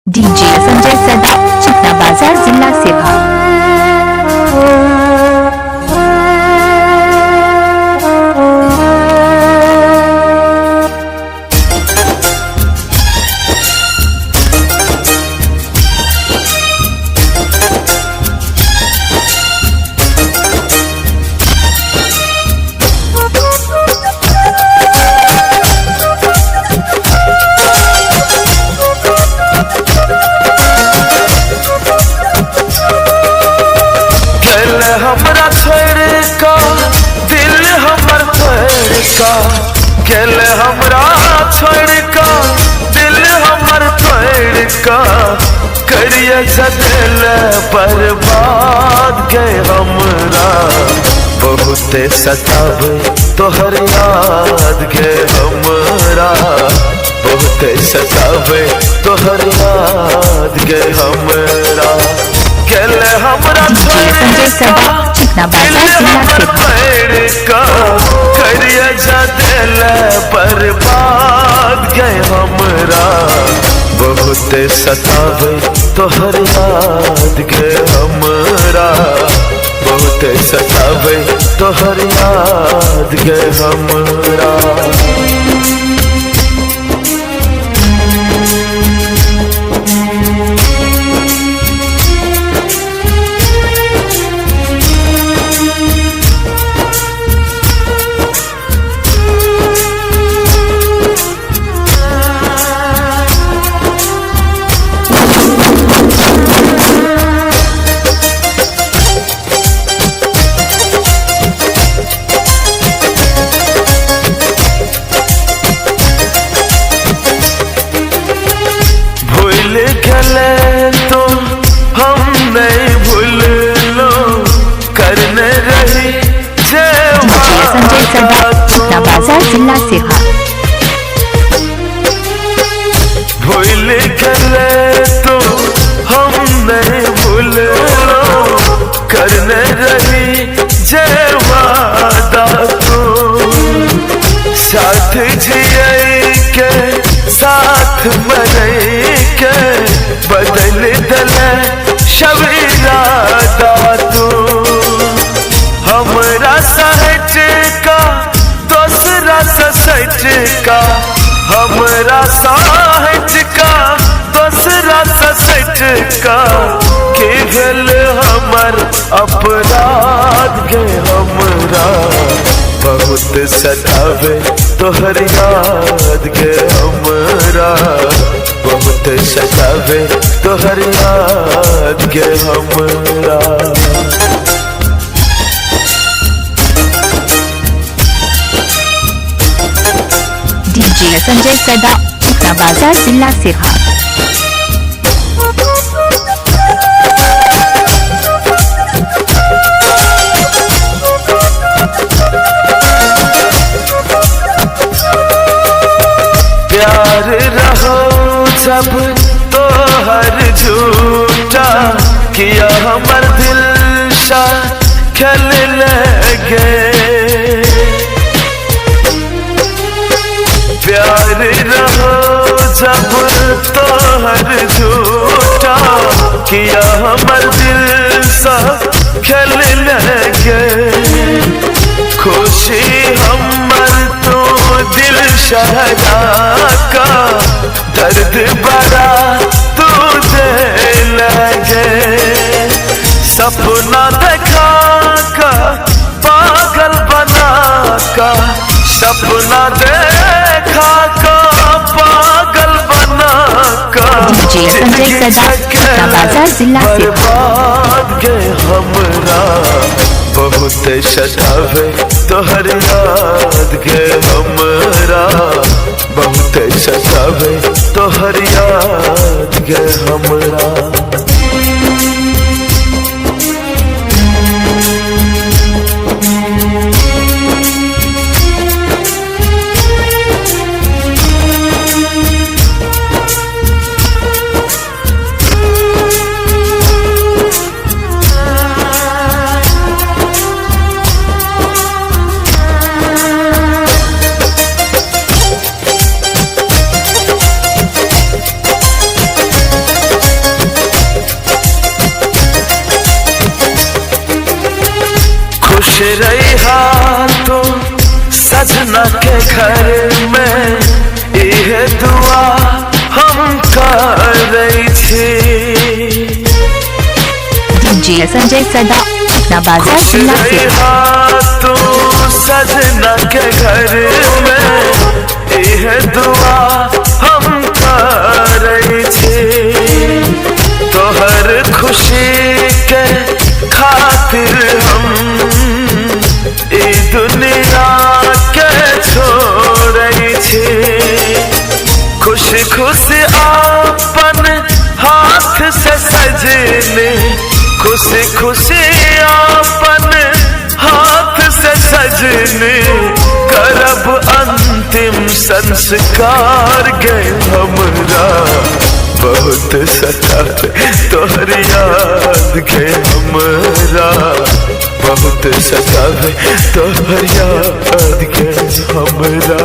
DJ Sanjay सदा, चिकना बाजार, जिला सेवा। हमरा छोड़ का दिल हमर छोड़ का खेल हमरा छोड़ का दिल हमर छोड़ का करिए सदिल बर्बाद के हमरा बहुत सतावे तोहर याद के हमरा बहुत सतावे तोहर याद के हमरा खेल हमरा संजय सदा, चिकना बाजार, जिला सेवा। करिए दिल बर्बाद गए हमरा बहुत सतावे तोहर याद के हमरा बहुत सतावे तोहर याद के हमरा। गले तो हम नहीं भूल लो करने रही संजय सदा, चिकना बाजार, जिला सेवा। भूल गले तो हम नहीं भूल लो करने रही जय वादा तो साथ जिए के साथ मरे के बदल दल शबीरादा तू हमरा सहज का दूसरा सच का हमरा सहज का दूसरा सच का के भेल हमर अपराध के हमरा बहुत सतावे तोहर याद के हमरा बहुत सतावे तोहर याद के हमरा। डीजे संजय सदा, चिकना बाजार, जिला सेवा। प्यार रहो जब तो हर झूठा किया हमर दिल सा खेल लगे प्यार रहो जब तो हर झूठा किया हमर दिल सा खेल लगे खुशी हमर तो दिल शहरा का दर्द बड़ा तुझे लगे सपना देखा का पागल बना का सपना देखा का पागल बना का डीजे संजय सदा, चिकना बाजार, जिला बर्बाद के हमरा बहुत सतावे तोहर याद के हमरा बहुत सतावे तोहर याद के हमरा। खुश रहा तो सजना के घर में यह दुआ हम कर रही थी। डीजे संजय सदा अपना बाजार जिला से। तो सजना के घर में यह दुआ हम कर रही थी। तो हर खुशी के खातिर हम ये दुनिया के छोड़ रही थी। खुशी खुशी अपन हाथ से सजने, खुशी खुशी अपन हाथ से सजने, करब अंतिम संस्कार गए हमरा। बहुत सतावे तोहर याद के हमरा, बहुत सतावे तोहर याद के हमरा।